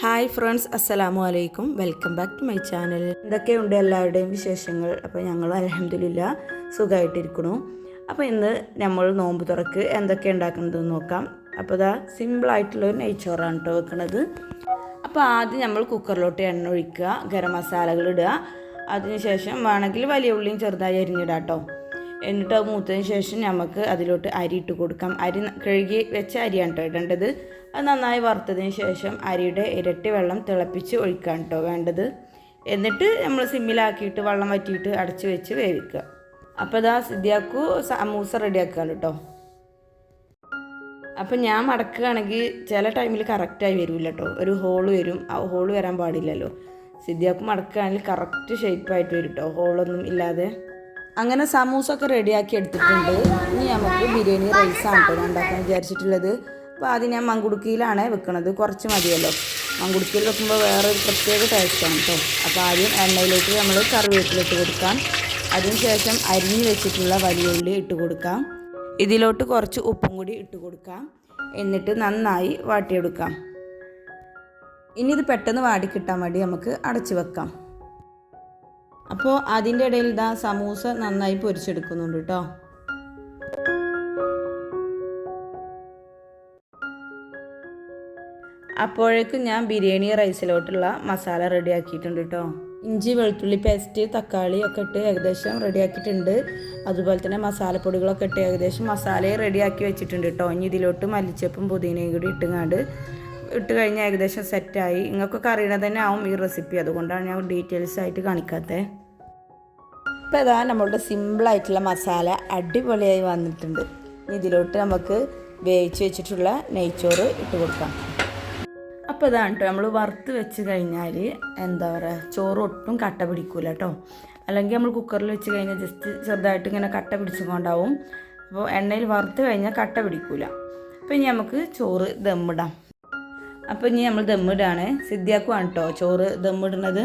Hi friends, അസ്സലാമു അലൈക്കും. Welcome back to my channel. എന്തൊക്കെയുണ്ട് എല്ലാവരുടെയും വിശേഷങ്ങൾ? അപ്പോൾ ഞങ്ങൾ അൽഹംദുലില്ലാ സുഖമായിട്ടിരിക്കണു. അപ്പോൾ ഇന്ന് നമ്മൾ നോമ്പ് തുറക്ക് എന്തൊക്കെ ഉണ്ടാക്കുന്നതെന്ന് നോക്കാം. അപ്പോൾ ഇതാ സിമ്പിളായിട്ടുള്ളൊരു നെയ്ച്ചോറാണ് കേട്ടോ വെക്കുന്നത്. അപ്പോൾ ആദ്യം നമ്മൾ കുക്കറിലോട്ട് എണ്ണ ഒഴിക്കുക, ഗരം മസാലകൾ ഇടുക. അതിനുശേഷം വേണമെങ്കിൽ വലിയ ഉള്ളിയും ചെറുതായി അരിഞ്ഞിടാം കേട്ടോ. എന്നിട്ട് അത് മൂത്തതിന് ശേഷം നമുക്ക് അതിലോട്ട് അരി ഇട്ട് കൊടുക്കാം. അരി കഴുകി വെച്ച അരിയാണ് കേട്ടോ ഇടേണ്ടത്. അത് നന്നായി വറുത്തതിന് ശേഷം അരിയുടെ ഇരട്ടി വെള്ളം തിളപ്പിച്ച് ഒഴിക്കാൻ കേട്ടോ വേണ്ടത്. എന്നിട്ട് നമ്മൾ സിമ്മിലാക്കിയിട്ട് വെള്ളം വറ്റിയിട്ട് അടച്ച് വെച്ച് വേവിക്കുക. അപ്പോൾ ഇതാ സിദ്ദിയാക്കു സമൂസ റെഡിയാക്കുകയാണ് കേട്ടോ. അപ്പം ഞാൻ മടക്കുകയാണെങ്കിൽ ചില ടൈമിൽ കറക്റ്റായി വരില്ല കേട്ടോ, ഒരു ഹോള് വരും. ആ ഹോള് വരാൻ പാടില്ലല്ലോ. സിദ്ദിയാക്കു മടക്കുകയാണെങ്കിൽ കറക്റ്റ് ഷേപ്പായിട്ട് വരും കേട്ടോ, ഹോളൊന്നും ഇല്ലാതെ. അങ്ങനെ സമൂസ ഒക്കെ റെഡിയാക്കി എടുത്തിട്ടുണ്ട്. ഇനി നമുക്ക് ബിരിയാണി റൈസാണ് കേട്ടോ ഉണ്ടാക്കാൻ വിചാരിച്ചിട്ടുള്ളത്. അപ്പോൾ ആദ്യം ഞാൻ മങ്കുടുക്കിയിലാണ് വെക്കുന്നത്, കുറച്ച് മതിയല്ലോ. മങ്കുടുക്കിയിൽ വെക്കുമ്പോൾ വേറൊരു പ്രത്യേക ടേസ്റ്റാണ് കേട്ടോ. അപ്പോൾ ആദ്യം എണ്ണയിലേക്ക് നമ്മൾ കറിവേപ്പിലിട്ട് കൊടുക്കാം. അതിനുശേഷം അരിഞ്ഞ് വെച്ചിട്ടുള്ള വലിയ ഉള്ളി ഇട്ട് കൊടുക്കാം. ഇതിലോട്ട് കുറച്ച് ഉപ്പും കൂടി ഇട്ട് കൊടുക്കാം. എന്നിട്ട് നന്നായി വാട്ടിയെടുക്കാം. ഇനി ഇത് പെട്ടെന്ന് വാടി കിട്ടാൻ വേണ്ടി നമുക്ക് അടച്ചു വെക്കാം. അപ്പോൾ അതിൻ്റെ ഇടയിൽ ഇതാ സമൂസ നന്നായി പൊരിച്ചെടുക്കുന്നുണ്ട് കേട്ടോ. അപ്പോഴേക്കും ഞാൻ ബിരിയാണി റൈസിലോട്ടുള്ള മസാല റെഡിയാക്കിയിട്ടുണ്ട് കേട്ടോ. ഇഞ്ചി വെളുത്തുള്ളി പേസ്റ്റ് തക്കാളി ഒക്കെ ഇട്ട് ഏകദേശം റെഡിയാക്കിയിട്ടുണ്ട്. അതുപോലെ തന്നെ മസാലപ്പൊടികളൊക്കെ ഇട്ട് ഏകദേശം മസാലയെ റെഡിയാക്കി വെച്ചിട്ടുണ്ട് കേട്ടോ. ഇനി ഇതിലോട്ട് മല്ലിച്ചപ്പും പുതിനയും കൂടി ഇട്ട് കഴിഞ്ഞാൽ ഏകദേശം സെറ്റായി. നിങ്ങൾക്കൊക്കെ അറിയണത് തന്നെ ആവും ഈ റെസിപ്പി, അതുകൊണ്ടാണ് ഞാൻ ഡീറ്റെയിൽസ് ആയിട്ട് കാണിക്കാത്തത്. ഇപ്പോൾ ഇതാ നമ്മളുടെ സിമ്പിളായിട്ടുള്ള മസാല അടിപൊളിയായി വന്നിട്ടുണ്ട്. ഇതിലോട്ട് നമുക്ക് വേവിച്ച് വെച്ചിട്ടുള്ള നെയ്ച്ചോറ് ഇട്ട് കൊടുക്കാം. അപ്പോൾ ഇതാണ് കേട്ടോ, നമ്മൾ വറുത്ത് വെച്ച് കഴിഞ്ഞാൽ എന്താ പറയുക, ചോറ് ഒട്ടും കട്ട പിടിക്കൂല കേട്ടോ. അല്ലെങ്കിൽ നമ്മൾ കുക്കറിൽ വെച്ച് കഴിഞ്ഞാൽ ജസ്റ്റ് ചെറുതായിട്ട് ഇങ്ങനെ കട്ട പിടിച്ചുകൊണ്ടാവും. അപ്പോൾ എണ്ണയിൽ വറുത്ത് കഴിഞ്ഞാൽ കട്ട പിടിക്കൂല. അപ്പോൾ ഇനി നമുക്ക് ചോറ് ദമ്മിടാം. അപ്പോൾ ഇനി നമ്മൾ ദമ്മിടാണ്. സിദ്ദിയാക്കുവാണ് കേട്ടോ ചോറ് ദമ്മിടുന്നത്.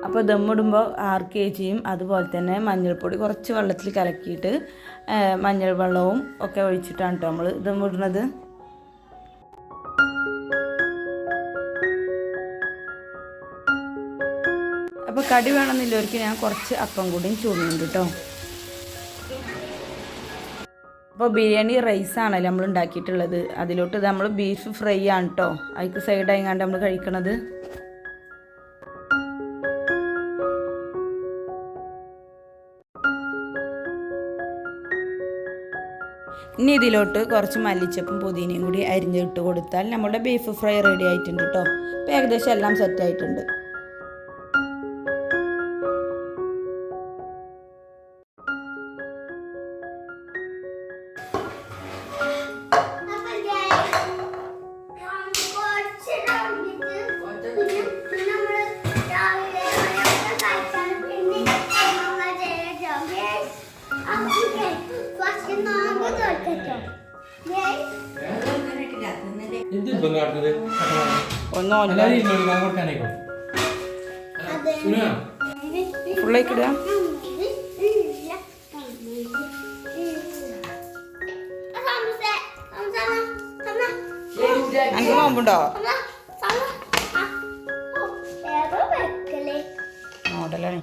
അപ്പോൾ ദമ്മിടുമ്പോൾ 6 kg അതുപോലെ തന്നെ മഞ്ഞൾപ്പൊടി കുറച്ച് വെള്ളത്തിൽ കലക്കിയിട്ട് മഞ്ഞൾ വെള്ളവും ഒക്കെ ഒഴിച്ചിട്ടാണ് കേട്ടോ നമ്മൾ ദമ്മിടുന്നത്. അപ്പോൾ കടി വേണമെന്നില്ലവർക്ക് ഞാൻ കുറച്ച് അപ്പം കൂടിയും ചൂടുന്നുണ്ട് കേട്ടോ. അപ്പോൾ ബിരിയാണി റൈസാണല്ലോ നമ്മൾ ഉണ്ടാക്കിയിട്ടുള്ളത്. അതിലോട്ട് നമ്മൾ ബീഫ് ഫ്രൈ ആണ് കേട്ടോ അതിക്ക് സൈഡായിങ്ങാണ്ട് നമ്മൾ കഴിക്കണത്. ഇനി ഇതിലോട്ട് കുറച്ച് മല്ലിച്ചപ്പും പുതിനയും കൂടി അരിഞ്ഞിട്ട് കൊടുത്താൽ നമ്മുടെ ബീഫ് ഫ്രൈ റെഡി ആയിട്ടുണ്ട് കേട്ടോ. ഇപ്പോൾ ഏകദേശം എല്ലാം സെറ്റായിട്ടുണ്ട്. ഫുള്ളേക്കിടുക. എനിക്ക് നോമ്പുണ്ടോ? മോഡലാണ്.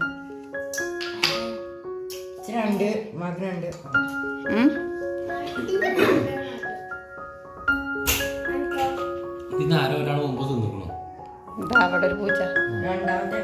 മകനുണ്ട്. അവിടെ ഒരു പൂച്ച രണ്ടാമത്തെ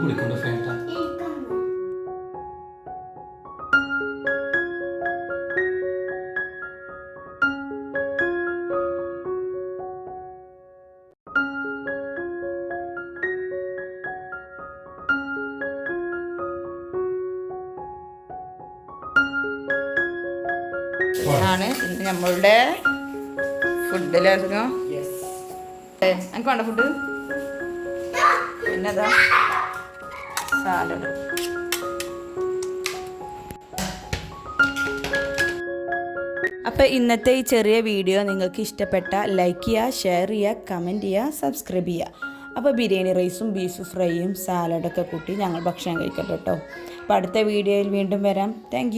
കുളിക്കണ്ട ഫേട്ട. ആണ് നമ്മളുടെ ഫുഡിലായിരുന്നു എനിക്ക് വേണ്ട ഫുഡ് പിന്നെതാ സാലഡ്. അപ്പോൾ ഇന്നത്തെ ഈ ചെറിയ വീഡിയോ നിങ്ങൾക്ക് ഇഷ്ടപ്പെട്ട ലൈക്ക് ചെയ്യുക, ഷെയർ ചെയ്യുക, കമൻറ്റ് ചെയ്യുക, സബ്സ്ക്രൈബ് ചെയ്യുക. അപ്പോൾ ബിരിയാണി റൈസും ബീഫ് ഫ്രൈയും സാലഡൊക്കെ കൂട്ടി ഞങ്ങൾ ഭക്ഷണം കഴിക്കട്ടെ കേട്ടോ. അപ്പോൾ അടുത്ത വീഡിയോയിൽ വീണ്ടും വരാം. താങ്ക്